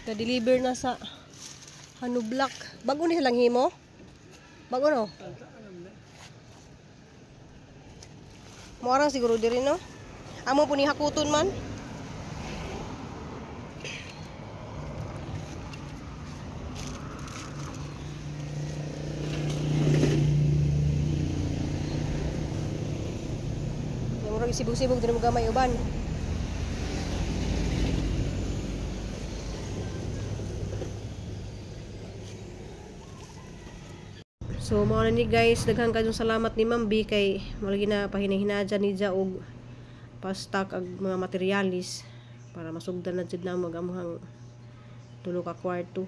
Na-deliver na sa Hanublak. Bago ni silang himo? Bago no? Muarang siguro diri no? Amo po ni hakuton man. Murag sibog-sibog diri mo gamay uban. So mao na ni guys, daghang kadtong salamat ni Ma'am B kay malagi na pahinahinadyan ni Ja og pa-stock ag mga materialis para masugdan na jud namo gamhang tulo ka kwarto.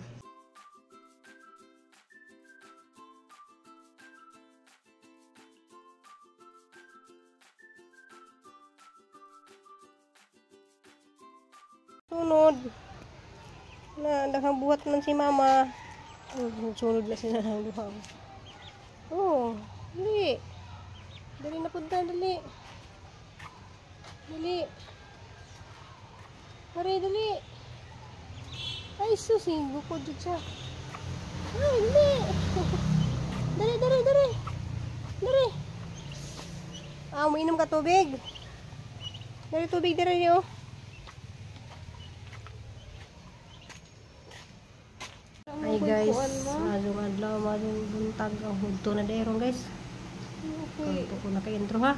Sunod na daghang buhat man si Mama. Sunod na sila ng duha. Oh, dali. Dali na punta, dali. Dali. Pare, dali. Ay, susinggo ko dyan siya. Ay, dali. Dali, dali, dali. Dali. Ah, umiinom ka tubig. Dali, tubig, dali, oh. Ay guys, madong adlaw, madong buntag ang hudto na derong guys. Okay. Kung ko na kay intro ha.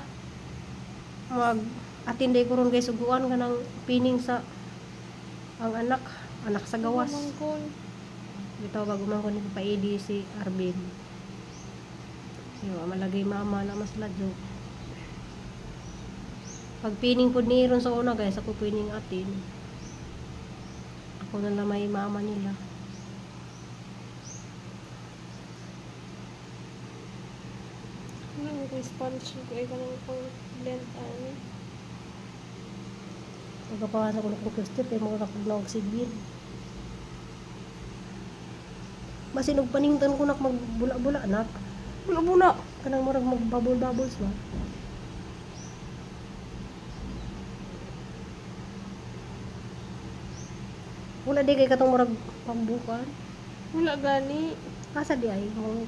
Mag-attend ko ron guys uguan kanang pining sa ang anak sa gawas. Bitaw bago man ko ni paidi si Arvin. Yo malagay mama na mas ladyo. Pag pining pud ni ron sa una guys, ako pining atin. Ako na lang may mama nila. Sponge ko ay kanang pang blend ani. Pagkapasa ko ng cluster kay mga nakagnaw si Bin. Basin og paningtan ko nak magbula-bula anak. Bula-bula kanang murag magbubble-bubbles ba. Wala di kay katong murag pambukan. Wala gani. Asa di ay mo.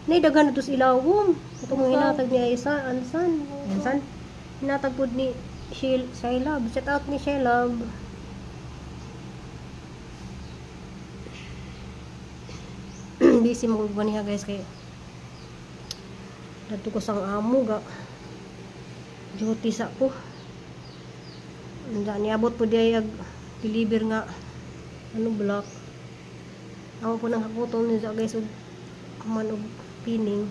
Nay daghan ito ilawom. Katong hinatag ni Aisa, Ansan. Ansan. Hinatag pud ni Shailab. Shout out ni Shailab. Busy mo ko niya guys kay dadto ko sang amo ga. Duty sa ko. Anda niabot pud di ag deliver nga ano block. Ako po nang hakuton ni guys og man og pining.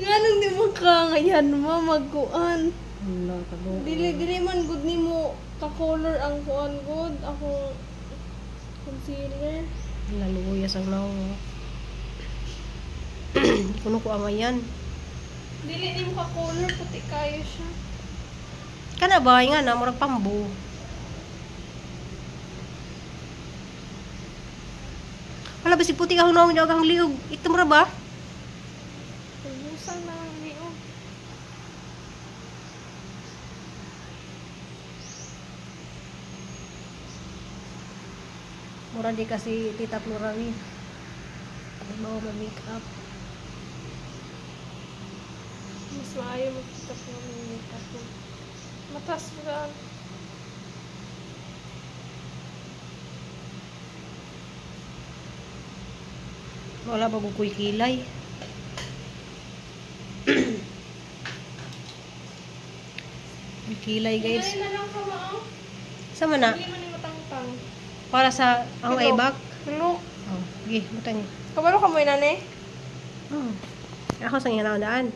Nganong di mo ka ngayon mo magkuan? Wala ka do. Dili man good nimo ka color ang kuan good ako concealer. Laluya sang naw. Kuno ko amayan. Dili nimo ka color puti kayo siya. Kana ba nga na murag pambu. Wala ba si puti ka hunawin daw kang liog. Ito mura ba? Ubusan na niyo. Mura di kasi Tita Florari. Ano ba ma-make up? Mas maayo magkita po ng makeup mo. Matas mo ka. Wala ba kuy kilay? May kilay guys. Kilay na lang ka mao. Sama na? Dili man ni matangtang. Para sa ang Hello. ibak? Hello. Oh, gi, butang. Kabalo ka mo inane? Oh. Ako sang hinahundaan.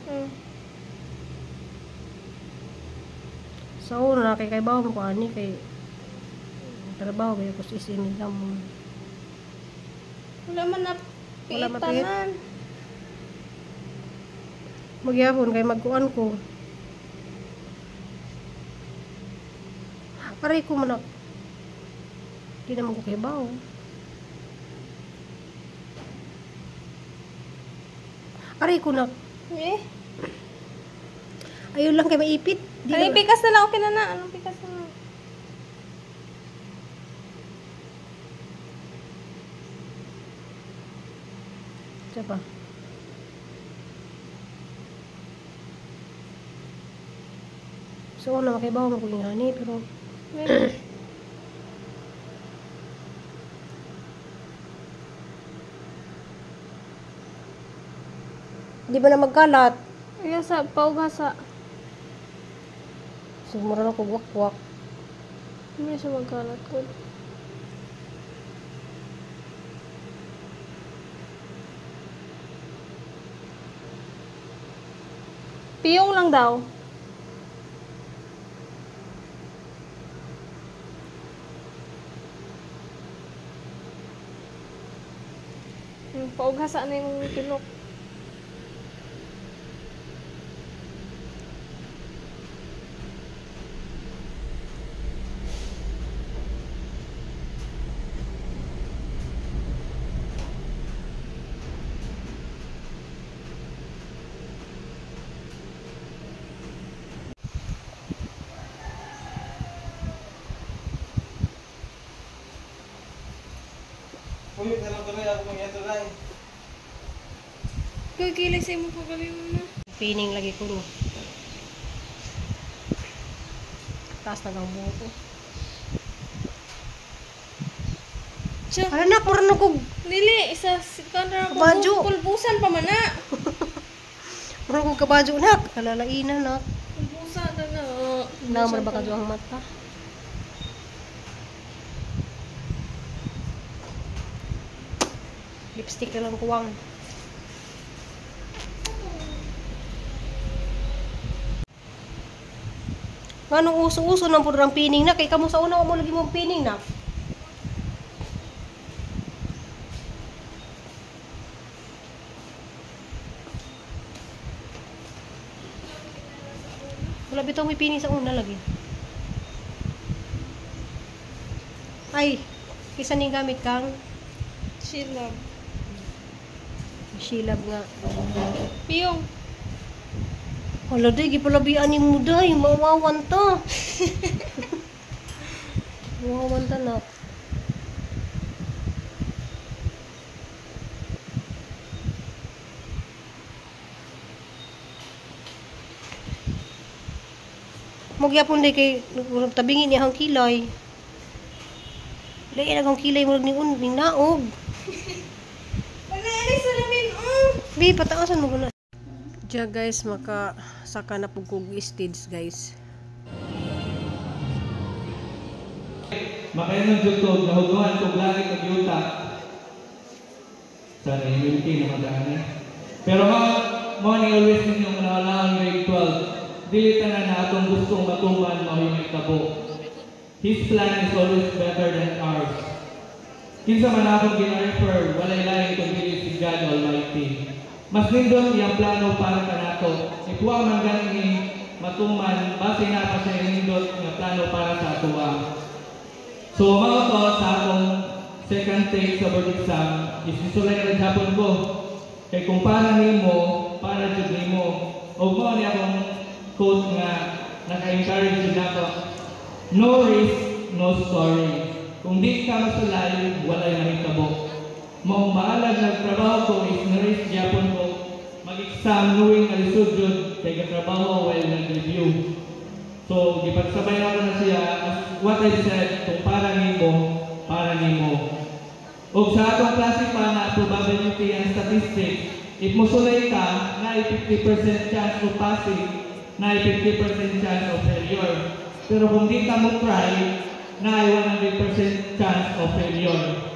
So, na kay bawo mo ko ani kay trabaho kay ko isin nila mo. Wala man na Wala mapit. tanan. Magyapon kay magkuan ko. Aray ko manak. Di naman ko kay bawo. Aray ko na. Eh? Ayun lang kay maipit. Anong pikas na lang? Okay na na. Anong pikas na lang? Siya pa. So, ano, makibaw mo ko yung honey, pero... Maybe. Di ba na magkalat? Ayan sa paugasa. So, mura na ko wak-wak. Hindi na siya magkalat ko. Piyong lang daw. Paugasa na yung tinok. Uy, pero tuloy ako mga ito lang. Kagilay sa imo pagaling mo na. Pining lagi ko no. Taas na ang buho ko. Siya. Anak, mura na ko. Lili, isa kanra ko. Kabadyo. Pulbusan pa man na. Mura ko kabadyo, nak. Kalalainan, nak. Pulbusan na na. Namar ba kadyo ang mata? Lipstick na lang kuwang. Anong uso-uso ng purang pining na? Kay kamo sa una mo lagi mong pining na. Wala bitaw may pining sa una lagi. Ay, kisa ning gamit kang Shilab. Shilab nga. Piyong. Hala, day, gipalabian ni mo, day. Mawawan ta. Mawawan ta, nak. Magyapon day kay tabingin niya ang kilay. Day, ang kilay mo ning naog. Wala, alis na namin. Bi, pataasan mo na. Diya guys, makasaka na po kong stage guys. Makayan ng jutog, nahuduhan kong langit ng yuta. Sana immunity na madaan. Pero mo ni always ninyong nalalaan grade 12. Dilitan na atong gustong matuman mo yung itabo. His plan is always better than ours. Kinsa man akong gina-refer, walay lain kundi si God Almighty. Mas nindot iyang plano para kanato. Ikuha man ganing matuman, base na pa siya nindot nga plano para sa atuwa. So, mao to sa akong second take sa board exam, is isulay rin hapon ko. Kay kung para nimo, para jud nimo. O mo ni akong quote nga naka-encourage din ako. No risk, no story. Kung di ka masulay, walay mahitabo. Mao maalag nagtrabaho ko is na-risk gyapon ko mag-exam knowing na lisod jud kay katrabaho while nag-review. So gipagsabay ako na siya as what I said, kung para nimo, para nimo. Og sa atong klase pa na probability and statistics, if mosulay ka, na 50% chance of passing, na 50% chance of failure. Pero kung di ka mo try, na 100% chance of failure.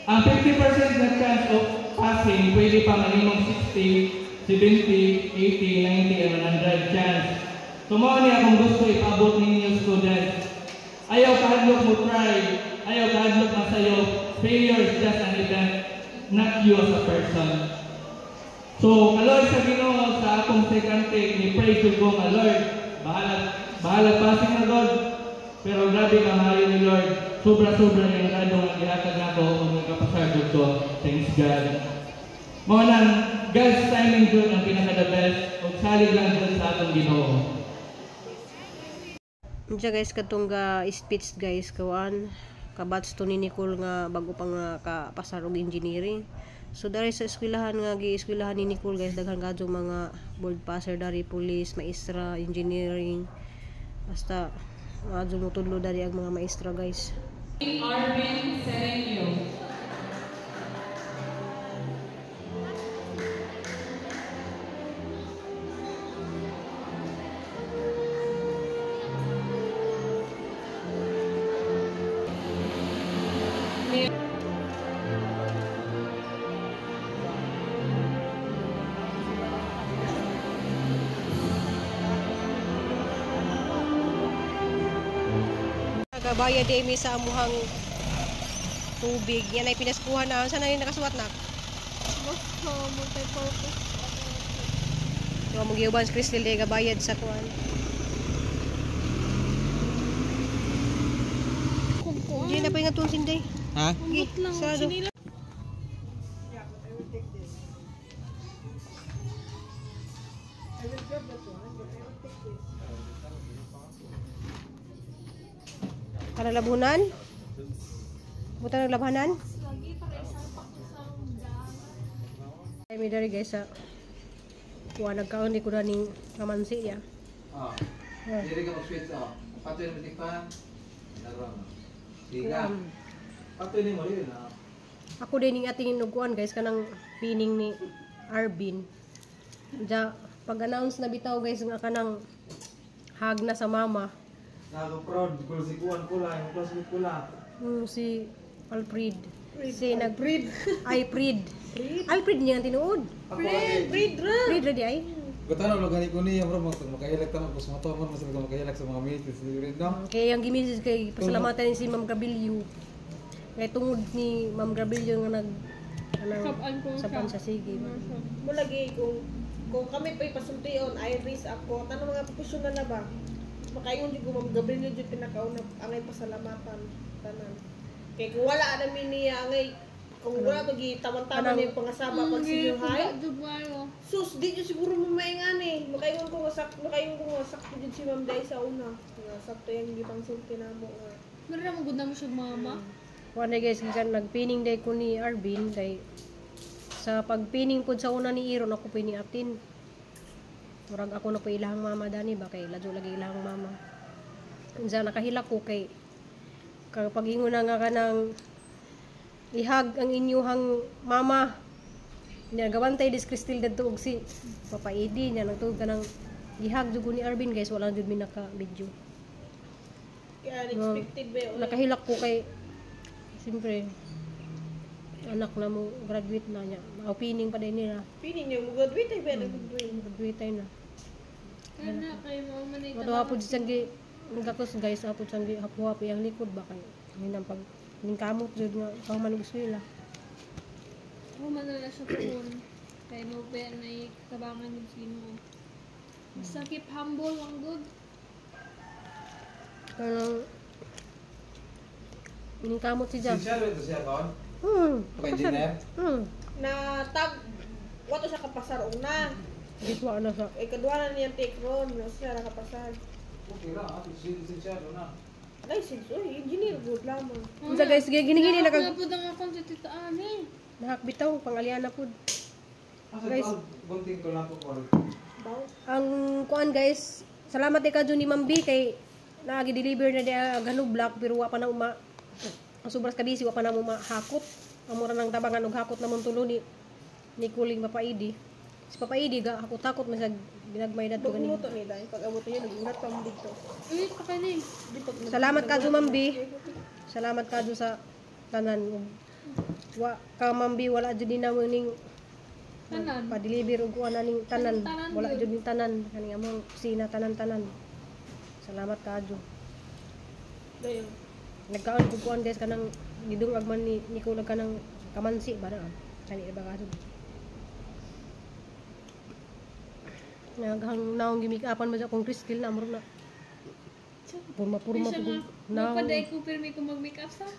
Ang 50% na chance of passing, pwede pa malimong 60, 70, 80, 90, and 100 chance. So, mo niya kung gusto ipabot ninyo students. Ayaw kahadlok mo try, ayaw kahadlok masayo. Failure is just an event, not you as a person. So, Lord, sa Ginoo sa akong second take, ni pray to go, Lord, bahala passing na Lord. Pero grabe ka mayo ni Lord. Sobra-sobra yung grado nga gihatag nako o mga kapasagod ko. Thanks God. Mo nang God's timing dun ang pinaka-the best. O salig lang dun sa atong Ginoo. Diyan guys, katong speech guys, kawan, kabats to ni Nicole nga bago pa nga kapasar og engineering. So dari sa eskwelahan nga gi-eskwelahan ni Nicole guys, daghan kadto mga board passer dari police, maestra, engineering. Basta adto mo tudlo dari ang mga maestra guys. Arvin Serenio. Nagabayad din mi sa amuhang tubig. Yan ay pinaskuhan na. Saan na yung nakasuwat na? Basta, multi-purpose. So, mag-iuban si Crystal din gabayad sa kuhan. Kukuan. Hindi na pa yung atong sinday. Ha? Kumot lang. Sarado. Sinila. Para labunan? Buta naglabhanan? Ay, may dari guys sa kuha nagkaon di ko na ning kamansi ya. Diri ka mag-switch off. Patoy mo tikpan. Laro mo. Siga. Patoy ni mo rin ha. Ako din ning ating inuguan guys kanang pining ni Arvin. Ja pag-announce na bitaw guys nga kanang hag na sa mama. Nako-proud kung si Kuan pula, yung classmate pula. Si Alfred. Si nag-Fred. Ay, Fred. Alfred niya ang tinuod. Ako lagi. Fred ready ay. Gutano lo gani ko niya bro, makahilag ta mo sa motor man mas makahilag sa mga mates ni rin no. Kaya ang gimisis kay pasalamatan ni si Ma'am Gabilio. Kay tungod ni Ma'am Gabilio nga nag Sabaan ko sa siya. pansasigi. Mulagi kung kami pa ipasultion, Iris ako, tanong mga professional na ba? Makayon di ko Ma'am Gabriel yung pinakauna angay pasalamatan tanan. Kay kung wala namin niya angay kung wala bagi taman-taman yung pangasaba pag senior high. Sus di nyo siguro mamaingan eh. Makayon ko nga sakto din si Ma'am Day sa una. Nga sakto yung gipang sulti na mo nga. Meron na magod na mo siya mama. Wala guys, kan nagpining day ko ni Arvin kay sa pagpining pod sa una ni Iron ako pining atin. Murag ako na po ilahang mama dani ba kay ladyo lagi ilahang mama. Unsa nakahilak ko kay kapag ingon na nga kanang ihag ang inyuhang mama. Nya gawantay dis Crystal dadto og si Papa Edi nya nagtuog kanang ihag jud ko ni Arvin guys wala jud mi naka video. Kaya unexpected ba yun? Nakahilak ko kay siyempre anak na mo graduate na niya. Opening pa din nila. Pinin niyo, mag-graduate ay ba nag-graduate? Graduate tayo na. Kana kay mo man ito. Wato hapon si Sanggi, nagkakos guys, hapon Sanggi, hapo-hapo yung likod ba kayo. Ngayon ang pag, yung kamot dyan nga, pang manuguswila. Ako man na siya po. Kay mo pa na ikabangan yung sino. Basta keep humble ang good. Kaya yung kamot si Jam. Siya rin to siya kon. Engineer. Na tag, wato siya kapasar una. Gitwa na sa, Kadua na niya take ron, na siya nakapasar. Okay lang, siya na. License, oy, engineer good lamang. Unsa guys, gini-gini Ako po ang akong tita ani. nahakbitaw, pang aliana po. Guys, gunting ko lang po ko. Baw. Ang kuan guys, salamat ka dyan ni Ma'am B kay nagi-deliver na dia ganug black pero wa pa na uma ang sobras kabisi wa pa na uma hakot. Ang mura ng tabangan og hakot namon tulo ni Kuling Papa Idi. Si Papa Idi ga hakot-hakot man sa binagmay dadto gani. Pagluto ni dai, pag abot niya nagulat pa mo dito. Uy, pa kani. Salamat ka dyan Ma'am B. Salamat ka dyan sa tanan. Wa ka Ma'am B wala jud na mo ning Tanan. pa-deliver og kuan ning tanan. Tanan Wala yun. jud ning tanan kani among kusina tanan-tanan. Salamat ka dyan. Dayon. Nagkaon ko kuan guys kanang gidungag man ni Nicole kanang kamansi ba na kani ba kaso naghang naong gimik-apan mo sa kong Crystal na murag na purma Siya po nga. na Mapaday ko pirmi ko mag-make up sa.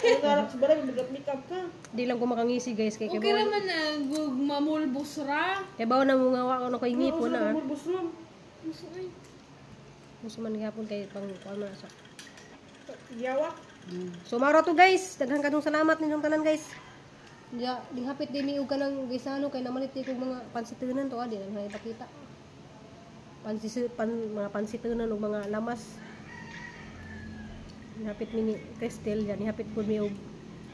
Ang garap sa balay, mag-makeup ka. Di lang ko makangisi guys kay Okay naman na mamulbos ra. Kay bawo na mga wa ko koy ngipon na. Bulbos lang. Gusto ay. Gusto man gihapon kay pang kuan man sa. Yawa. So maro to guys, daghang kadong salamat ninyong tanan guys. Ya, di hapit din ni og kanang gisano kay namalit kog mga pansitunan to adi nang ipakita. Mga pansitunan og mga lamas. Nihapit ni Cristel yan, nihapit po mi og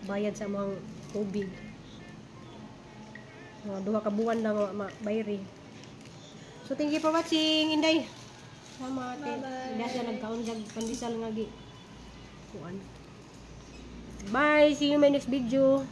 bayad sa mga tubig. Mga 2 ka buwan lang bayri. So thank you for watching, Inday. Salamat. Inday sa nagkaon jag pandisal nga gi. Kuan. Bye, see you in my next video.